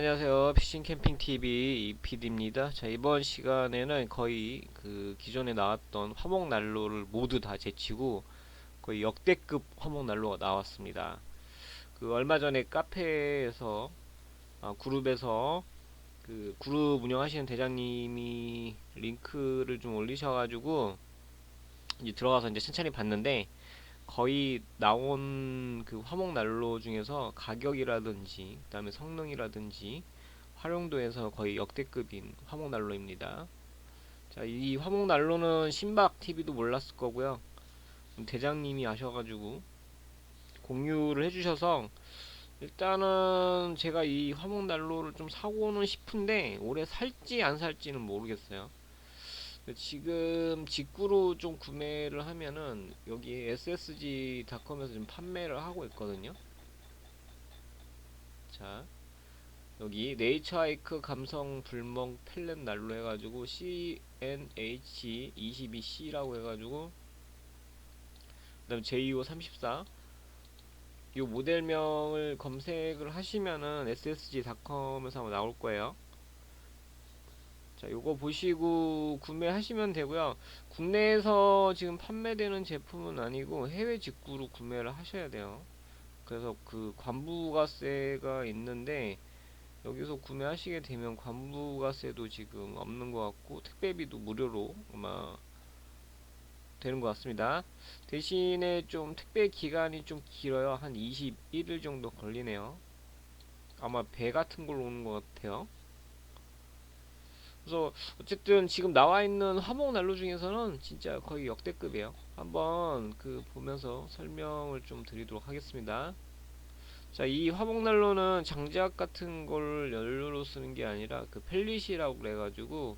네, 안녕하세요. 피싱 캠핑 TV 이피디입니다. 자, 이번 시간에는 거의 그 기존에 나왔던 화목 난로를 모두 다 제치고 거의 역대급 화목 난로가 나왔습니다. 그 얼마 전에 카페에서 그룹에서 그 그룹 운영하시는 대장님이 링크를 좀 올리셔가지고 이제 들어가서 이제 천천히 봤는데 거의 나온 그 화목 난로 중에서 가격이라든지 그다음에 성능이라든지 활용도에서 거의 역대급인 화목 난로입니다. 자, 이 화목 난로는 신박 TV도 몰랐을 거고요. 대장님이 아셔가지고 공유를 해주셔서 일단은 제가 이 화목 난로를 좀 사고는 싶은데 올해 살지 안 살지는 모르겠어요. 지금 직구로 좀 구매를 하면은 여기 ssg닷컴에서 좀 판매를 하고 있거든요. 자, 여기 네이처하이크 감성 불멍 펠렛 난로 해가지고 CNH22C라고 해가지고 그다음 JU34 이 모델명을 검색을 하시면은 ssg닷컴에서 아마 나올 거예요. 자, 요거 보시고 구매하시면 되고요. 국내에서 지금 판매되는 제품은 아니고 해외 직구로 구매를 하셔야 돼요. 그래서 그 관부가세가 있는데 여기서 구매하시게 되면 관부가세도 지금 없는 것 같고 택배비도 무료로 아마 되는 것 같습니다. 대신에 좀 택배 기간이 좀 길어요. 한 21일 정도 걸리네요. 아마 배 같은 걸로 오는 것 같아요. 그래서 어쨌든 지금 나와 있는 화목 난로 중에서는 진짜 거의 역대급이에요. 한번 그 보면서 설명을 좀 드리도록 하겠습니다. 자, 이 화목 난로는 장작 같은 걸 연료로 쓰는 게 아니라 그 펠릿이라고 그래가지고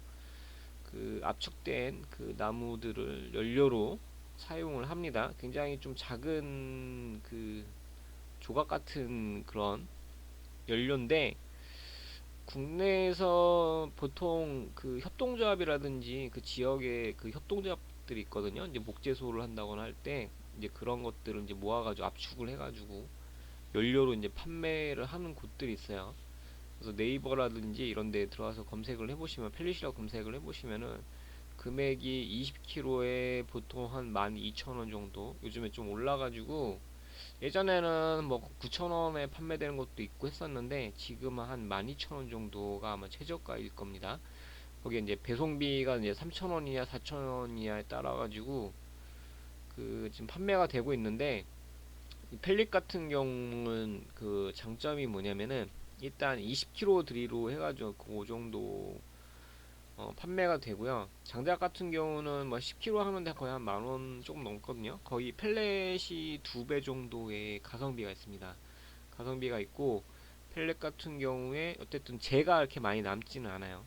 그 압축된 그 나무들을 연료로 사용을 합니다. 굉장히 좀 작은 그 조각 같은 그런 연료인데 국내에서 보통 그 협동조합이라든지 그 지역에 그 협동조합들이 있거든요. 이제 목재소를 한다거나 할 때 이제 그런 것들을 이제 모아가지고 압축을 해가지고 연료로 이제 판매를 하는 곳들이 있어요. 그래서 네이버라든지 이런 데 들어가서 검색을 해보시면 펠릿이라고 검색을 해보시면은 금액이 20kg에 보통 한 12,000원 정도 요즘에 좀 올라가지고 예전에는 뭐 9,000원에 판매되는 것도 있고 했었는데 지금은 한 12,000원 정도가 아마 최저가일 겁니다. 거기에 이제 배송비가 이제 3,000원이냐 4,000원이냐에 따라 가지고 그 지금 판매가 되고 있는데 이 펠릿 같은 경우는 그 장점이 뭐냐면은 일단 20kg 드리로 해가지고 그 정도 판매가 되고요. 장작 같은 경우는 뭐 10kg 하는데 거의 한 만원 조금 넘거든요. 거의 펠렛이 2배 정도의 가성비가 있습니다. 가성비가 있고 펠렛 같은 경우에 어쨌든 재가 이렇게 많이 남지는 않아요.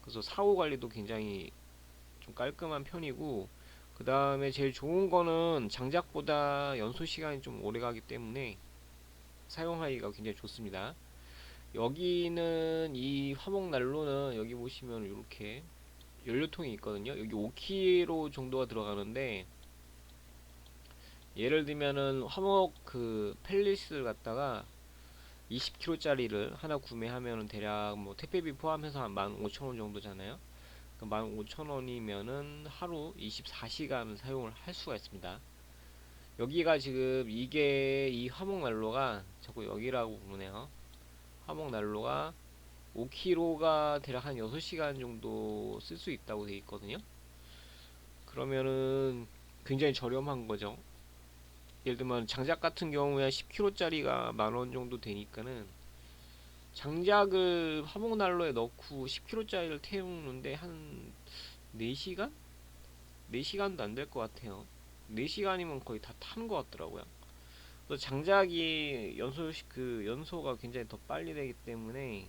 그래서 사후 관리도 굉장히 좀 깔끔한 편이고 그 다음에 제일 좋은 거는 장작보다 연소 시간이 좀 오래 가기 때문에 사용하기가 굉장히 좋습니다. 여기는 이 화목 난로는 여기 보시면 이렇게 연료통이 있거든요. 여기 5kg 정도가 들어가는데 예를 들면은 화목 그 펠릿을 갖다가 20kg짜리를 하나 구매하면은 대략 뭐 택배비 포함해서 한 15,000원 정도잖아요. 그 15,000원이면은 하루 24시간 사용을 할 수가 있습니다. 여기가 지금 이게 이 화목 난로가 자꾸 여기라고 부르네요. 화목 난로가 5kg가 대략 한 6시간 정도 쓸 수 있다고 되어 있거든요. 그러면은 굉장히 저렴한 거죠. 예를 들면 장작 같은 경우에 10kg짜리가 10,000원 정도 되니까는 장작을 화목난로에 넣고 10kg짜리를 태우는데 한 4시간? 4시간도 안 될 것 같아요. 4시간이면 거의 다 타는 것 같더라고요. 그래서 장작이 연소가 굉장히 더 빨리 되기 때문에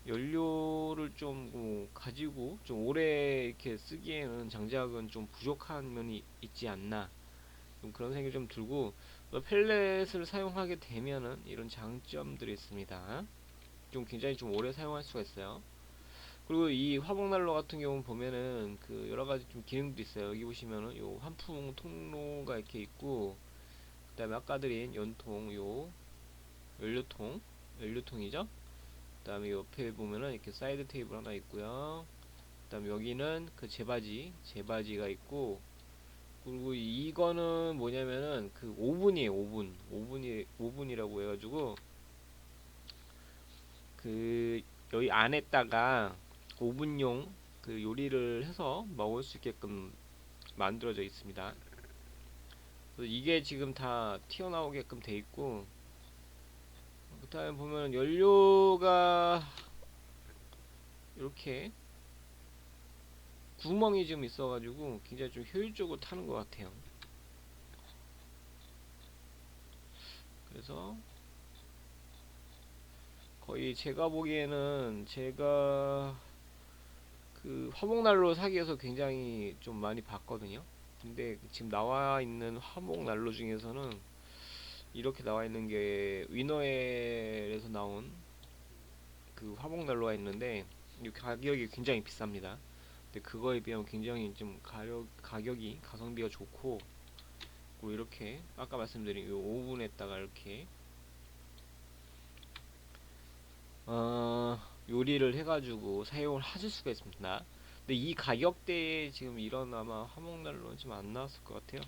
연료를 좀뭐 가지고 좀 오래 이렇게 쓰기에는 장작은 좀 부족한 면이 있지 않나 좀 그런 생각이 좀 들고 펠렛을 사용하게 되면은 이런 장점들이 있습니다. 좀 굉장히 좀 오래 사용할 수가 있어요. 그리고 이 화목난로 같은 경우는 보면은 그 여러 가지 좀 기능도 있어요. 여기 보시면은 요 환풍 통로가 이렇게 있고 그다음에 아까 드린 연통 요 연료통이죠. 그 다음에 옆에 보면은 이렇게 사이드 테이블 하나 있고요. 그 다음에 여기는 그 제바지가 있고, 그리고 이거는 뭐냐면은 그 오븐이에요. 오븐이라고 해가지고 그 여기 안에다가 오븐용 그 요리를 해서 먹을 수 있게끔 만들어져 있습니다. 그래서 이게 지금 다 튀어나오게끔 돼 있고, 그 다음에 보면 연료가 이렇게 구멍이 좀 있어가지고 굉장히 좀 효율적으로 타는 것 같아요. 그래서 거의 제가 보기에는 제가 그 화목난로 사기 위해서 굉장히 좀 많이 봤거든요. 근데 지금 나와 있는 화목난로 중에서는 이렇게 나와 있는 게 위너엘에서 나온 그 화목난로가 있는데 이 가격이 굉장히 비쌉니다. 근데 그거에 비하면 굉장히 좀 가격이 가성비가 좋고, 그리고 이렇게 아까 말씀드린 이 오븐에다가 이렇게 요리를 해가지고 사용을 하실 수가 있습니다. 근데 이 가격대에 지금 이런 아마 화목난로는 지금 안 나왔을 것 같아요.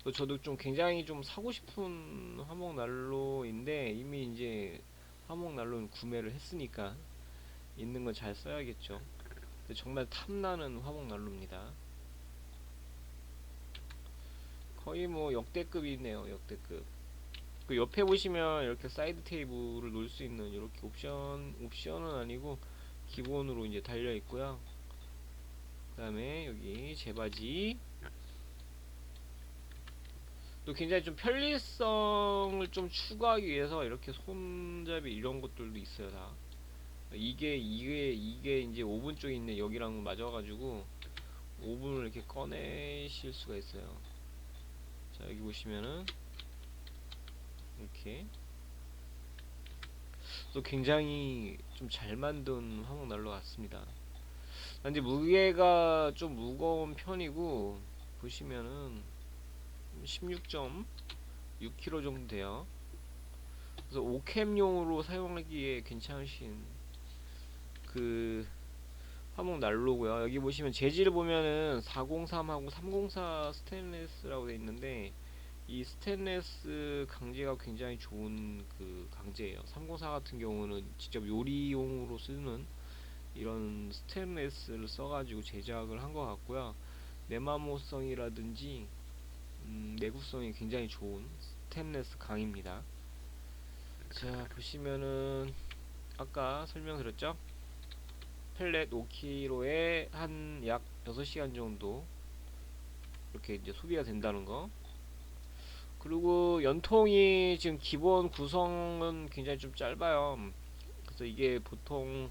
그래서 저도 좀 굉장히 좀 사고 싶은 화목난로인데 이미 이제 화목난로는 구매를 했으니까 있는 건 잘 써야겠죠. 근데 정말 탐나는 화목난로입니다. 거의 뭐 역대급이네요, 역대급. 그 옆에 보시면 이렇게 사이드 테이블을 놓을 수 있는 이렇게 옵션은 아니고 기본으로 이제 달려 있고요. 그 다음에 여기 제바지, 또 굉장히 좀 편리성을 좀 추가하기 위해서 이렇게 손잡이 이런 것들도 있어요. 다 이게 이제 오븐 쪽에 있는 여기랑 맞아가지고 오븐을 이렇게 꺼내실 수가 있어요. 자, 여기 보시면은 이렇게 또 굉장히 좀 잘 만든 화목난로 같습니다. 근데 무게가 좀 무거운 편이고, 보시면은 16.6kg 정도 돼요. 그래서 오캠용으로 사용하기에 괜찮으신 그 화목 난로고요. 여기 보시면 재질을 보면은 403하고 304 스테인레스라고 되어 있는데, 이 스테인레스 강제가 굉장히 좋은 그 강제예요. 304 같은 경우는 직접 요리용으로 쓰는 이런 스테인레스를 써가지고 제작을 한 것 같고요. 내마모성이라든지 내구성이 굉장히 좋은 스테인레스 강입니다. 자, 보시면은 아까 설명드렸죠? 펠렛 5kg에 한 약 6시간 정도 이렇게 이제 소비가 된다는 거. 그리고 연통이 지금 기본 구성은 굉장히 좀 짧아요. 그래서 이게 보통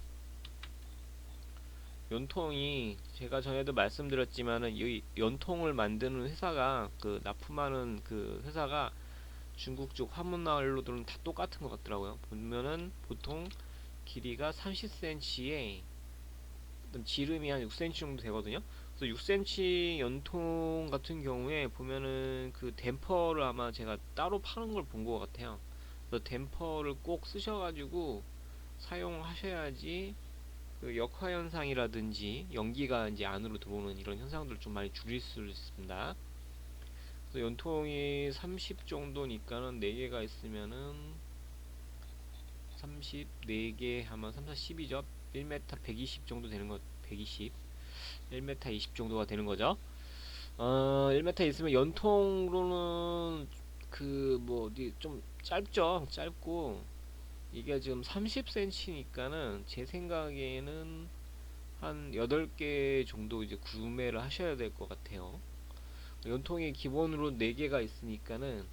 연통이, 제가 전에도 말씀드렸지만은 이 연통을 만드는 회사가, 그 납품하는 그 회사가 중국 쪽 화목난로들은 다 똑같은 것 같더라고요. 보면은 보통 길이가 30cm에 지름이 한 6cm 정도 되거든요. 그래서 6cm 연통 같은 경우에 보면은 그 댐퍼를 아마 제가 따로 파는 걸 본 것 같아요. 그래서 댐퍼를 꼭 쓰셔가지고 사용하셔야지 그 역화 현상이라든지 연기가 이제 안으로 들어오는 이런 현상들을 좀 많이 줄일 수 있습니다. 그래서 연통이 30 정도니까는 4개가 있으면은 34개 하면 3, 4, 10이죠. 1m 120 정도 되는 것, 120, 1m 20 정도가 되는 거죠. 1m 있으면 연통으로는 그 뭐 어디 좀 짧죠. 짧고 이게 지금 30cm니까는 제 생각에는 한 8개 정도 이제 구매를 하셔야 될 것 같아요. 연통이 기본으로 4개가 있으니까는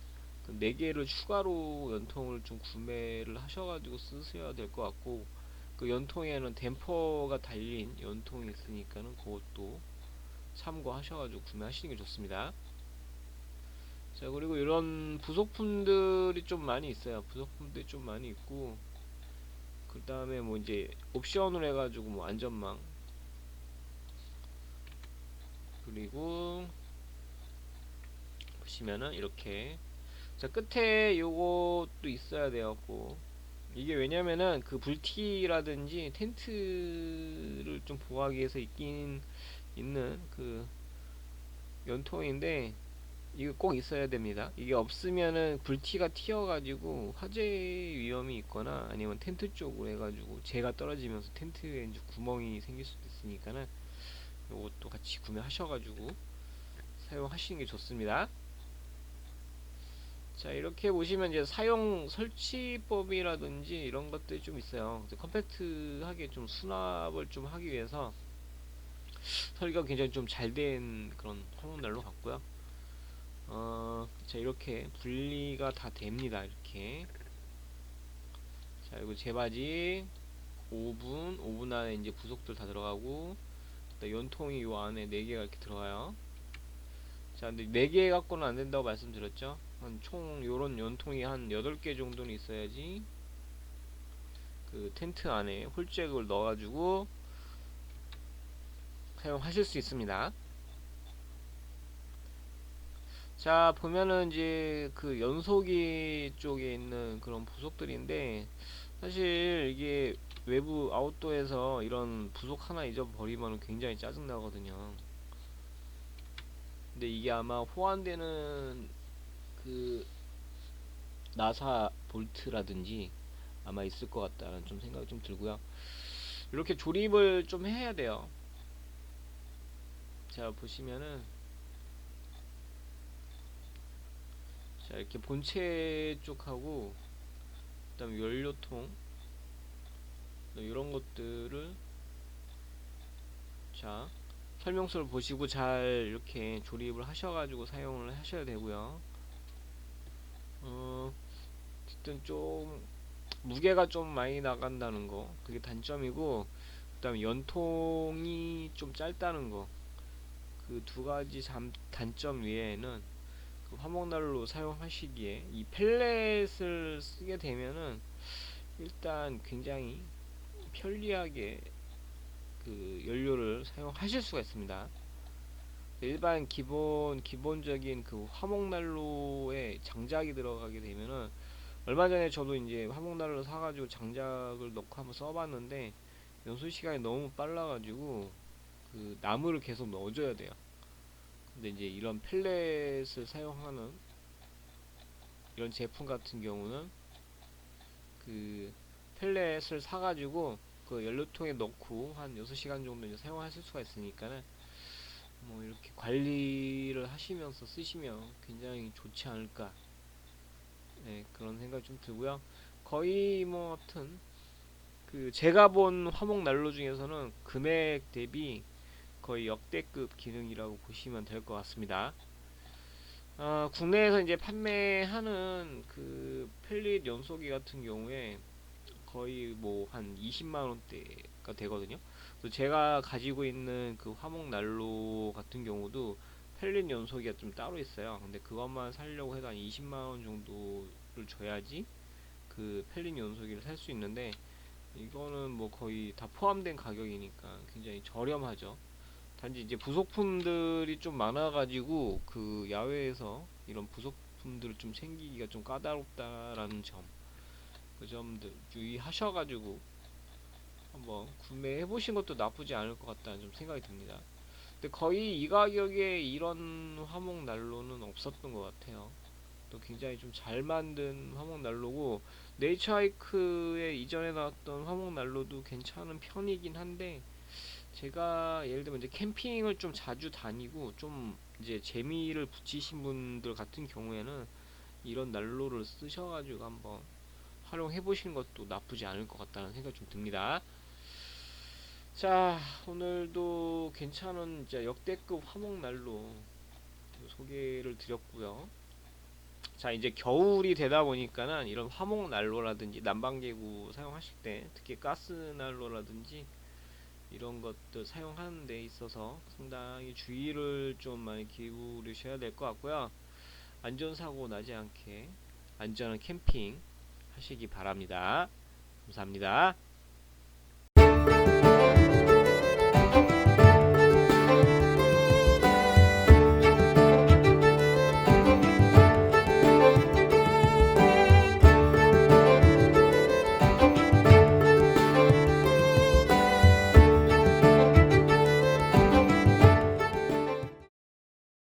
그 4개를 추가로 연통을 좀 구매를 하셔가지고 쓰셔야 될 것 같고, 그 연통에는 댐퍼가 달린 연통이 있으니까는 그것도 참고하셔가지고 구매하시는 게 좋습니다. 자, 그리고 이런 부속품들이 좀 많이 있어요. 부속품들이 좀 많이 있고, 그 다음에 뭐 이제 옵션을 해가지고 뭐 안전망, 그리고 보시면은 이렇게, 자, 끝에 요것도 있어야 되었고, 이게 왜냐면은 그 불티라든지 텐트를 좀 보호하기 위해서 있긴 있는 그 연통인데 이거 꼭 있어야 됩니다. 이게 없으면은 불티가 튀어가지고 화재 위험이 있거나 아니면 텐트 쪽으로 해가지고 재가 떨어지면서 텐트에 이제 구멍이 생길 수도 있으니까는 요것도 같이 구매하셔가지고 사용하시는 게 좋습니다. 자, 이렇게 보시면 이제 사용 설치법이라든지 이런 것들이 좀 있어요. 이제 컴팩트하게 좀 수납을 좀 하기 위해서 설계가 굉장히 좀 잘 된 그런 화목난로 같고요. 자, 이렇게 분리가 다 됩니다. 이렇게. 자, 그리고 제바지, 오븐 안에 이제 부속들 다 들어가고, 연통이 요 안에 4개가 이렇게 들어가요. 자, 근데 4개 갖고는 안 된다고 말씀드렸죠. 한 총 요런 연통이 한 8개 정도는 있어야지 그 텐트 안에 홀잭을 넣어가지고 사용하실 수 있습니다. 자, 보면은 이제 그 연소기 쪽에 있는 그런 부속들인데 사실 이게 외부 아웃도어에서 이런 부속 하나 잊어버리면 굉장히 짜증나거든요. 근데 이게 아마 호환되는 그 나사 볼트라든지 아마 있을 것 같다는 좀 생각이 좀 들고요. 이렇게 조립을 좀 해야 돼요. 자, 보시면은 자, 이렇게 본체 쪽하고 그다음에 연료통 이런 것들을 자 설명서를 보시고 잘 이렇게 조립을 하셔가지고 사용을 하셔야 되고요. 어쨌든 좀 무게가 좀 많이 나간다는 거 그게 단점이고 그 다음에 연통이 좀 짧다는 거 그 두 가지 단점 외에는 그 화목난로 사용하시기에 이 펠렛을 쓰게 되면은 일단 굉장히 편리하게 그 연료를 사용하실 수가 있습니다. 일반 기본적인 그 화목난로에 장작이 들어가게 되면은 얼마 전에 저도 이제 화목난로 사가지고 장작을 넣고 한번 써봤는데 연소 시간이 너무 빨라가지고 그 나무를 계속 넣어줘야 돼요. 근데 이제 이런 펠렛을 사용하는 이런 제품 같은 경우는 그 펠렛을 사가지고 그 연료통에 넣고 한 6시간 정도 이제 사용하실 수가 있으니까는 뭐 이렇게 관리를 하시면서 쓰시면 굉장히 좋지 않을까 네, 그런 생각이 좀 들고요. 거의 뭐 아무튼 그 제가 본 화목 난로 중에서는 금액 대비 거의 역대급 기능이라고 보시면 될 것 같습니다. 국내에서 이제 판매하는 그 펠릿 연소기 같은 경우에 거의 뭐 한 20만 원대가 되거든요. 그래서 제가 가지고 있는 그 화목 난로 같은 경우도 펠릿 연소기가 좀 따로 있어요. 근데 그것만 살려고 해도 한 20만 원 정도를 줘야지 그 펠릿 연소기를 살 수 있는데 이거는 뭐 거의 다 포함된 가격이니까 굉장히 저렴하죠. 단지 이제 부속품들이 좀 많아가지고 그 야외에서 이런 부속품들을 좀 챙기기가 좀 까다롭다라는 점, 그 점들 유의하셔가지고 한번 구매해 보신 것도 나쁘지 않을 것 같다는 좀 생각이 듭니다. 근데 거의 이 가격에 이런 화목 난로는 없었던 것 같아요. 또 굉장히 좀 잘 만든 화목 난로고 네이처하이크에 이전에 나왔던 화목 난로도 괜찮은 편이긴 한데 제가 예를 들면 이제 캠핑을 좀 자주 다니고 좀 이제 재미를 붙이신 분들 같은 경우에는 이런 난로를 쓰셔가지고 한번 활용해 보시는 것도 나쁘지 않을 것 같다는 생각이 좀 듭니다. 자, 오늘도 괜찮은 이제 역대급 화목 난로 소개를 드렸고요. 자, 이제 겨울이 되다 보니까는 이런 화목 난로라든지 난방기구 사용하실 때 특히 가스 난로라든지 이런 것들 사용하는 데 있어서 상당히 주의를 좀 많이 기울이셔야 될 것 같고요. 안전사고 나지 않게 안전한 캠핑 하시기 바랍니다. 감사합니다.